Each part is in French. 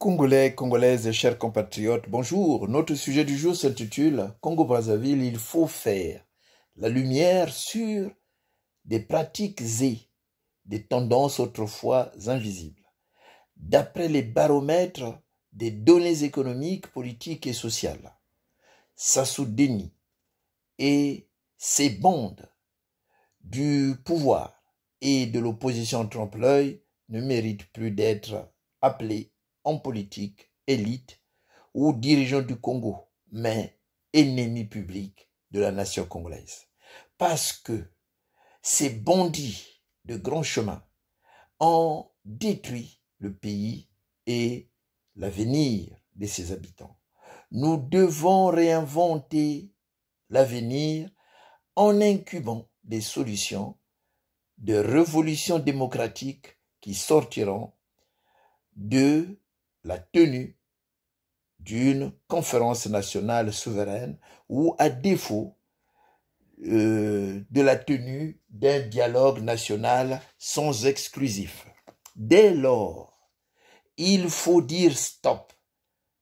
Congolais, Congolaises, chers compatriotes, bonjour. Notre sujet du jour s'intitule Congo-Brazzaville, il faut faire la lumière sur des pratiques et des tendances autrefois invisibles. D'après les baromètres des données économiques, politiques et sociales, Sassou Deni et ses bandes du pouvoir et de l'opposition trompe-l'œil ne méritent plus d'être appelés en politique, élite ou dirigeants du Congo, mais ennemis publics de la nation congolaise. Parce que ces bandits de grand chemin ont détruit le pays et l'avenir de ses habitants. Nous devons réinventer l'avenir en incubant des solutions de révolution démocratique qui sortiront de la tenue d'une conférence nationale souveraine ou à défaut de la tenue d'un dialogue national sans exclusif. Dès lors, il faut dire stop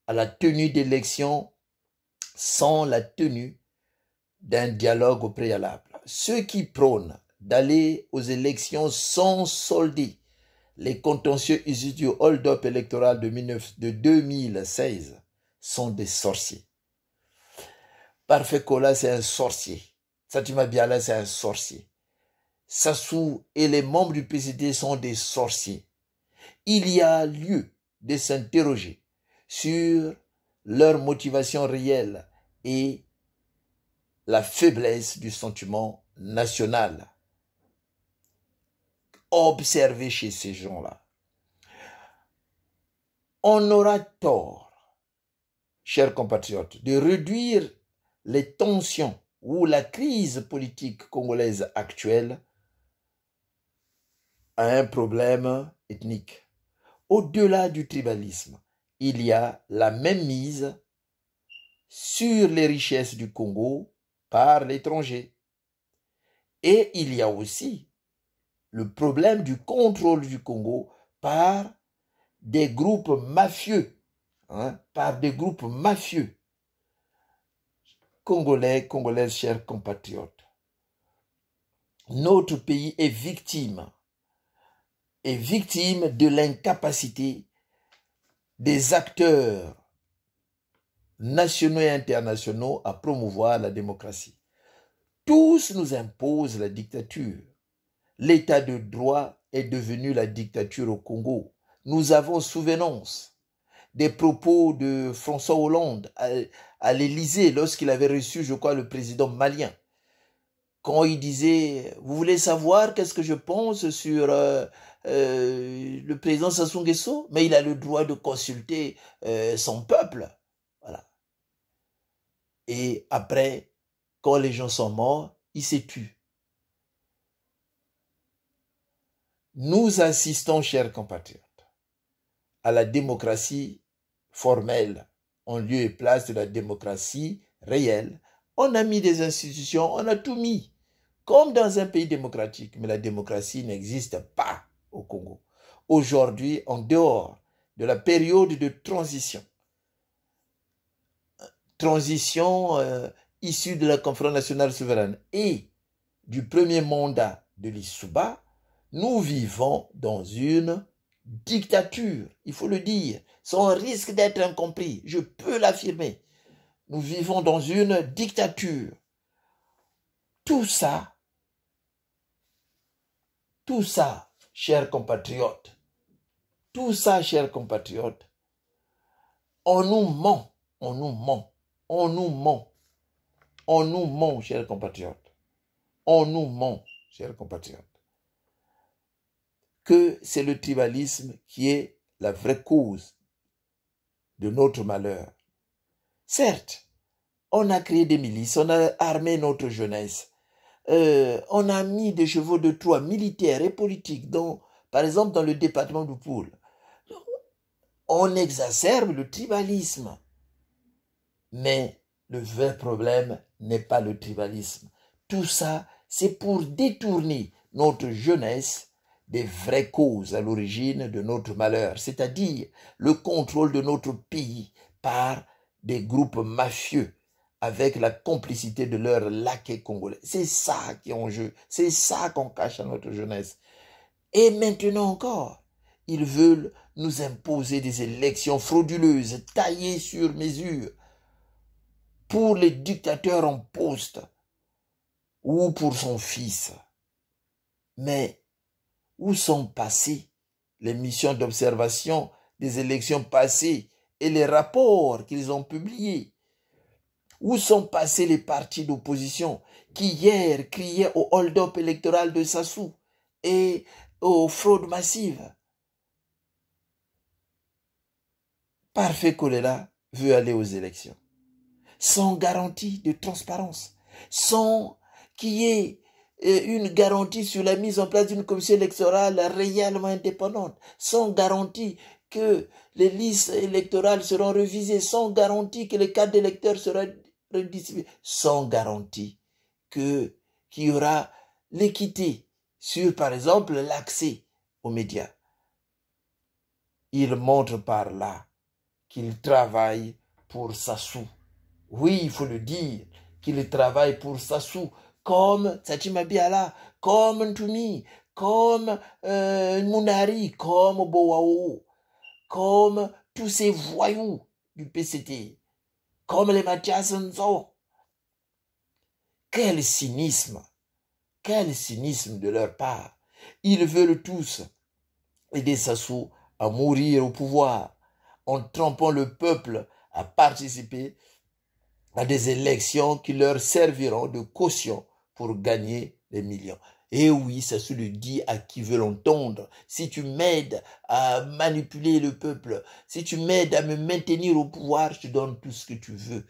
à la tenue d'élections sans la tenue d'un dialogue au préalable. Ceux qui prônent d'aller aux élections sans solder les contentieux issus du hold-up électoral de 2016 sont des sorciers. Parfait Kola, c'est un sorcier. Satima Biala, c'est un sorcier. Sassou et les membres du PCD sont des sorciers. Il y a lieu de s'interroger sur leur motivation réelle et la faiblesse du sentiment national observé chez ces gens-là. On aura tort, chers compatriotes, de réduire les tensions ou la crise politique congolaise actuelle à un problème ethnique. Au-delà du tribalisme, il y a la même mise sur les richesses du Congo par l'étranger. Et il y a aussi le problème du contrôle du Congo par des groupes mafieux, Congolais, Congolaises, chers compatriotes. Notre pays est victime de l'incapacité des acteurs nationaux et internationaux à promouvoir la démocratie. Tous nous imposent la dictature. L'état de droit est devenu la dictature au Congo. Nous avons souvenance des propos de François Hollande à l'Élysée lorsqu'il avait reçu, je crois, le président malien. Quand il disait, vous voulez savoir qu'est-ce que je pense sur le président Sassou Nguesso? Mais il a le droit de consulter son peuple. Voilà. Et après, quand les gens sont morts, il s'est tué. Nous assistons, chers compatriotes, à la démocratie formelle, en lieu et place de la démocratie réelle. On a mis des institutions, on a tout mis, comme dans un pays démocratique, mais la démocratie n'existe pas au Congo. Aujourd'hui, en dehors de la période de transition issue de la conférence nationale souveraine et du premier mandat de l'Issouba, nous vivons dans une dictature, il faut le dire, sans risque d'être incompris, je peux l'affirmer. Nous vivons dans une dictature. Tout ça, chers compatriotes, on nous ment, chers compatriotes. On nous ment, chers compatriotes, que c'est le tribalisme qui est la vraie cause de notre malheur. Certes, on a créé des milices, on a armé notre jeunesse, on a mis des chevaux de Troie militaires et politiques, par exemple dans le département du Poul. On exacerbe le tribalisme. Mais le vrai problème n'est pas le tribalisme. Tout ça, c'est pour détourner notre jeunesse des vraies causes à l'origine de notre malheur, c'est-à-dire le contrôle de notre pays par des groupes mafieux avec la complicité de leurs laquais congolais. C'est ça qui est en jeu, c'est ça qu'on cache à notre jeunesse. Et maintenant encore, ils veulent nous imposer des élections frauduleuses, taillées sur mesure, pour les dictateurs en poste ou pour son fils. Mais où sont passées les missions d'observation des élections passées et les rapports qu'ils ont publiés? Où sont passés les partis d'opposition qui hier criaient au hold-up électoral de Sassou et aux fraudes massives? Parfait Kolela veut aller aux élections sans garantie de transparence, sans qu'il y ait une garantie sur la mise en place d'une commission électorale réellement indépendante, sans garantie que les listes électorales seront révisées, sans garantie que les cartes d'électeurs seront redistribuées, sans garantie qu'il y aura l'équité sur, par exemple, l'accès aux médias. Il montre par là qu'il travaille pour Sassou. Oui, il faut le dire, qu'il travaille pour Sassou, comme Satima Biala, comme Ntumi, comme Mounari, comme Bowao, comme tous ces voyous du PCT, comme les Mathias Nzo. Quel cynisme de leur part. Ils veulent tous aider Sassou à mourir au pouvoir en trompant le peuple à participer à des élections qui leur serviront de caution pour gagner des millions. Et oui, Sassou le dit à qui veut l'entendre. Si tu m'aides à manipuler le peuple, si tu m'aides à me maintenir au pouvoir, je te donne tout ce que tu veux.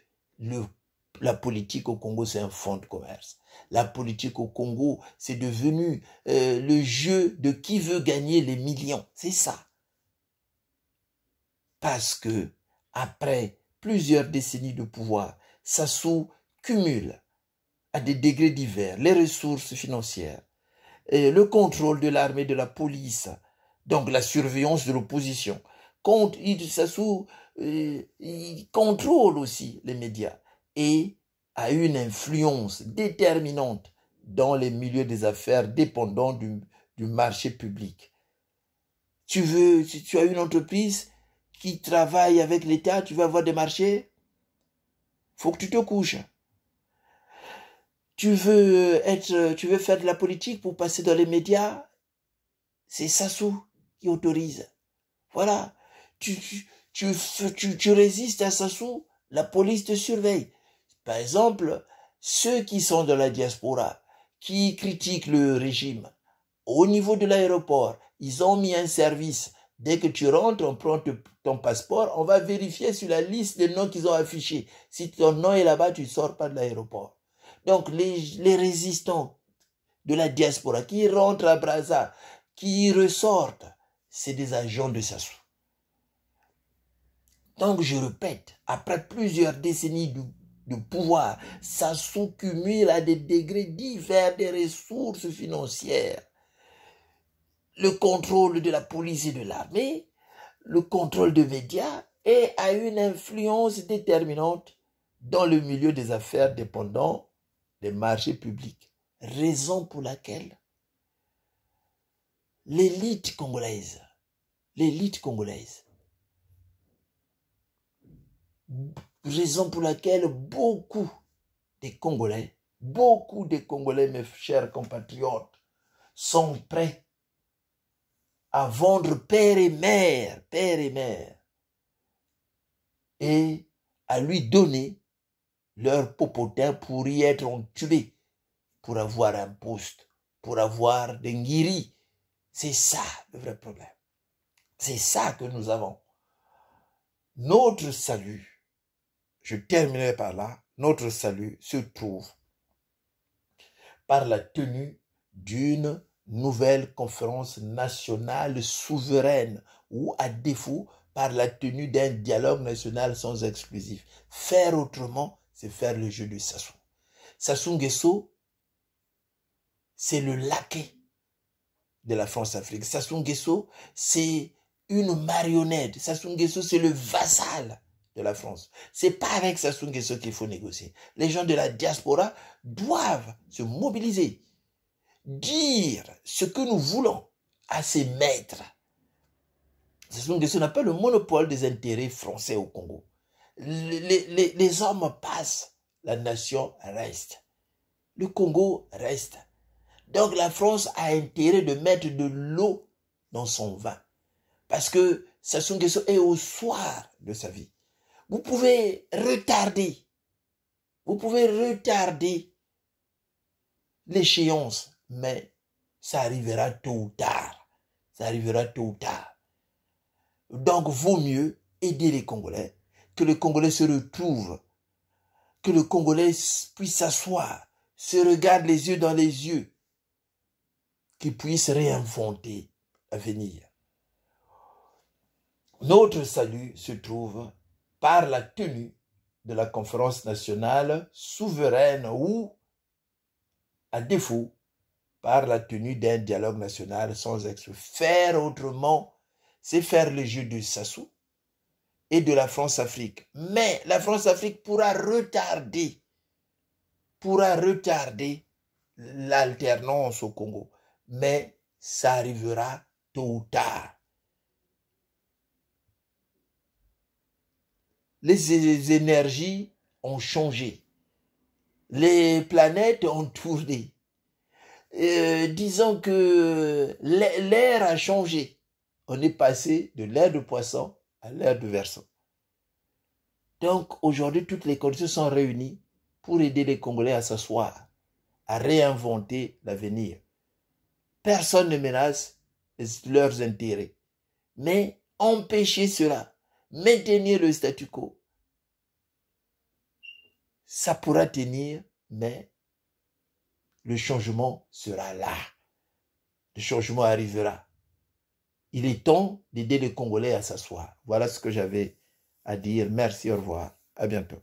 La politique au Congo, c'est un fonds de commerce. La politique au Congo, c'est devenu le jeu de qui veut gagner les millions. C'est ça. Parce que, après plusieurs décennies de pouvoir, Sassou cumule à des degrés divers les ressources financières, le contrôle de l'armée, de la police, donc la surveillance de l'opposition. Sassou il contrôle aussi les médias et a une influence déterminante dans les milieux des affaires dépendant du marché public. Si tu as une entreprise qui travaille avec l'État, tu vas avoir des marchés, faut que tu te couches. Tu veux faire de la politique pour passer dans les médias, c'est Sassou qui autorise. Voilà. Tu résistes à Sassou, la police te surveille. Par exemple, ceux qui sont dans la diaspora, qui critiquent le régime, au niveau de l'aéroport, ils ont mis un service. Dès que tu rentres, on prend ton passeport, on va vérifier sur la liste des noms qu'ils ont affichés. Si ton nom est là-bas, tu ne sors pas de l'aéroport. Donc, les résistants de la diaspora qui rentrent à Brazza, qui ressortent, c'est des agents de Sassou. Donc, je répète, après plusieurs décennies de pouvoir, Sassou cumule à des degrés divers des ressources financières. Le contrôle de la police et de l'armée, le contrôle des médias et a une influence déterminante dans le milieu des affaires dépendant des marchés publics. Raison pour laquelle l'élite congolaise, raison pour laquelle beaucoup des Congolais, mes chers compatriotes, sont prêts à vendre père et mère, et à lui donner leur popotin pour y être entubé, pour avoir un poste, pour avoir des nguiris. C'est ça le vrai problème. C'est ça que nous avons. Notre salut, je terminerai par là, notre salut se trouve par la tenue d'une nouvelle conférence nationale souveraine ou à défaut par la tenue d'un dialogue national sans exclusif. Faire autrement, c'est faire le jeu de Sassou. Sassou Nguesso, c'est le laquais de la France-Afrique. Sassou Nguesso, c'est une marionnette. Sassou Nguesso, c'est le vassal de la France. C'est pas avec Sassou Nguesso qu'il faut négocier. Les gens de la diaspora doivent se mobiliser, dire ce que nous voulons à ses maîtres. Sassou Nguesso n'a pas le monopole des intérêts français au Congo. Les hommes passent, la nation reste. Le Congo reste. Donc la France a intérêt de mettre de l'eau dans son vin. Parce que Sassou Nguesso est au soir de sa vie. Vous pouvez retarder l'échéance, mais ça arrivera tôt ou tard. Ça arrivera tôt ou tard. Donc, vaut mieux aider les Congolais, que les Congolais se retrouvent, que le Congolais puisse s'asseoir, se regarde les yeux dans les yeux, qu'ils puissent réinventer l'avenir. Notre salut se trouve par la tenue de la conférence nationale souveraine ou, à défaut, par la tenue d'un dialogue national sans excès. Faire autrement, c'est faire le jeu de Sassou et de la France-Afrique. Mais la France-Afrique pourra retarder l'alternance au Congo. Mais ça arrivera tôt ou tard. Les énergies ont changé. Les planètes ont tourné. Disons que l'air a changé. On est passé de l'ère de poisson à l'ère de verseau. Donc aujourd'hui, toutes les conditions sont réunies pour aider les Congolais à s'asseoir, à réinventer l'avenir. Personne ne menace leurs intérêts. Mais empêcher cela, maintenir le statu quo, ça pourra tenir, mais le changement sera là. Le changement arrivera. Il est temps d'aider les Congolais à s'asseoir. Voilà ce que j'avais à dire. Merci, au revoir. À bientôt.